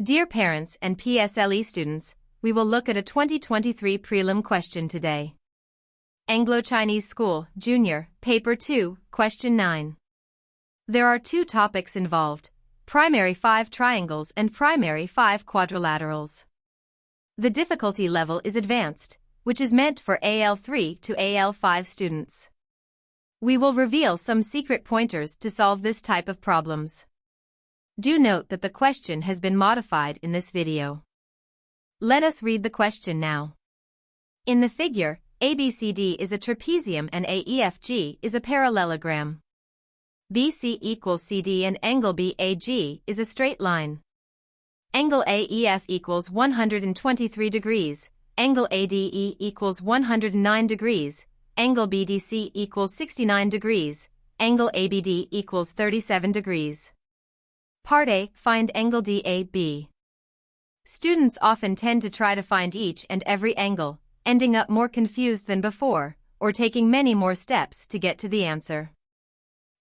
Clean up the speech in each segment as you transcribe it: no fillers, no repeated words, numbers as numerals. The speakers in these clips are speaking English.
Dear parents and PSLE students, we will look at a 2023 prelim question today. Anglo-Chinese School, Junior, Paper 2, Question 9. There are two topics involved, primary 5 triangles and primary 5 quadrilaterals. The difficulty level is advanced, which is meant for AL3 to AL5 students. We will reveal some secret pointers to solve this type of problems. Do note that the question has been modified in this video. Let us read the question now. In the figure, ABCD is a trapezium and AEFG is a parallelogram. BC equals CD and angle BAG is a straight line. Angle AEF equals 123 degrees, angle ADE equals 109 degrees, angle BDC equals 69 degrees, angle ABD equals 37 degrees. Part A, find angle DAB. Students often tend to try to find each and every angle, ending up more confused than before, or taking many more steps to get to the answer.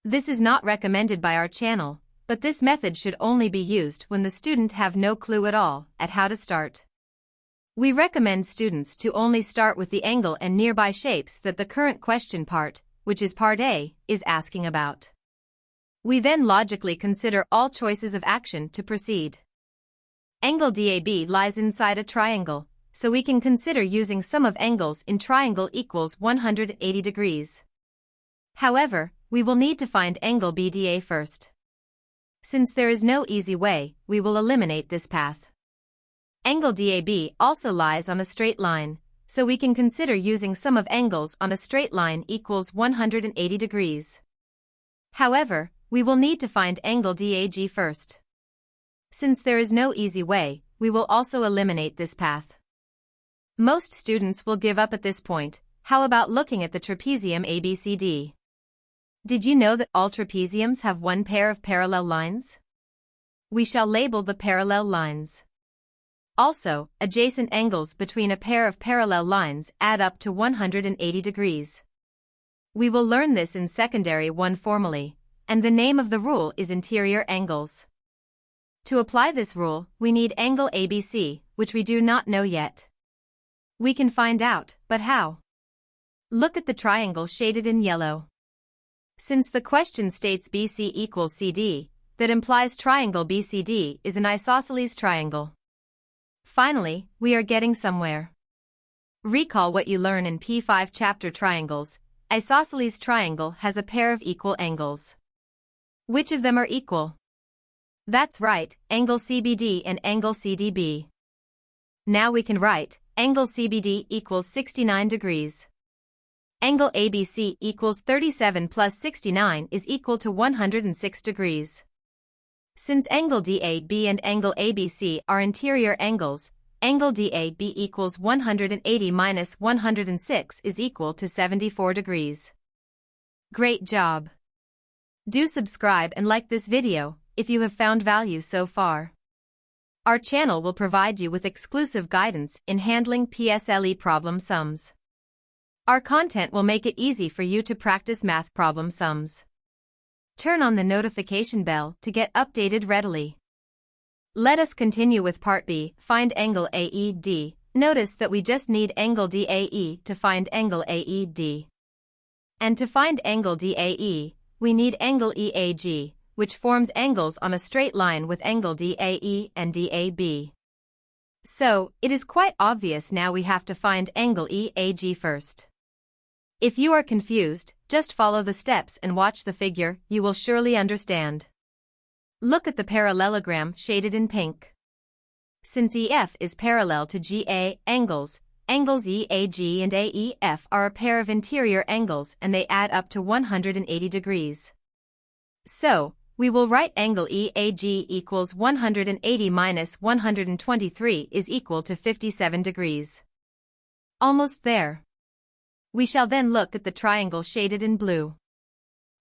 This is not recommended by our channel, but this method should only be used when the student have no clue at all at how to start. We recommend students to only start with the angle and nearby shapes that the current question part, which is Part A, is asking about. We then logically consider all choices of action to proceed. Angle DAB lies inside a triangle, so we can consider using sum of angles in triangle equals 180 degrees. However, we will need to find angle BDA first. Since there is no easy way, we will eliminate this path. Angle DAB also lies on a straight line, so we can consider using sum of angles on a straight line equals 180 degrees. However, we will need to find angle DAG first. Since there is no easy way, we will also eliminate this path. Most students will give up at this point. How about looking at the trapezium ABCD? Did you know that all trapeziums have one pair of parallel lines? We shall label the parallel lines. Also, adjacent angles between a pair of parallel lines add up to 180 degrees. We will learn this in Secondary 1 formally, and the name of the rule is interior angles. To apply this rule, we need angle ABC, which we do not know yet. We can find out, but how? Look at the triangle shaded in yellow. Since the question states BC equals CD, that implies triangle BCD is an isosceles triangle. Finally, we are getting somewhere. Recall what you learn in P5 chapter triangles. Isosceles triangle has a pair of equal angles. Which of them are equal? That's right, angle CBD and angle CDB. Now we can write, angle CBD equals 69 degrees. Angle ABC equals 37 plus 69 is equal to 106 degrees. Since angle DAB and angle ABC are interior angles, angle DAB equals 180 minus 106 is equal to 74 degrees. Great job! Do subscribe and like this video if you have found value so far. Our channel will provide you with exclusive guidance in handling PSLE problem sums. Our content will make it easy for you to practice math problem sums. Turn on the notification bell to get updated readily. Let us continue with Part B, find angle AED. Notice that we just need angle DAE to find angle AED. And to find angle DAE, we need angle EAG, which forms angles on a straight line with angle DAE and DAB. So, it is quite obvious now we have to find angle EAG first. If you are confused, just follow the steps and watch the figure, you will surely understand. Look at the parallelogram shaded in pink. Since EF is parallel to GA angles EAG and AEF are a pair of interior angles and they add up to 180 degrees. So, we will write angle EAG equals 180 minus 123 is equal to 57 degrees. Almost there. We shall then look at the triangle shaded in blue.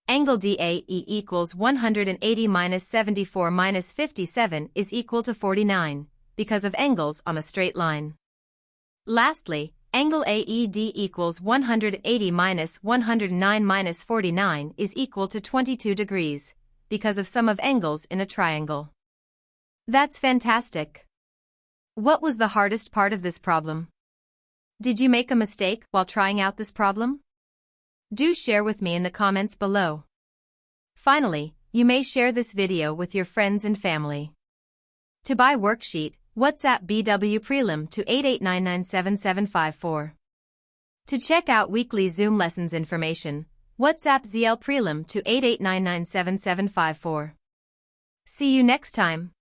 Angle DAE equals 180 minus 74 minus 57 is equal to 49, because of angles on a straight line. Lastly, angle AED equals 180 minus 109 minus 49 is equal to 22 degrees, because of sum of angles in a triangle. That's fantastic. What was the hardest part of this problem? Did you make a mistake while trying out this problem? Do share with me in the comments below. Finally, you may share this video with your friends and family. To buy worksheet, WhatsApp BW Prelim to 88997754. To check out weekly Zoom lessons information, WhatsApp ZL Prelim to 88997754. See you next time.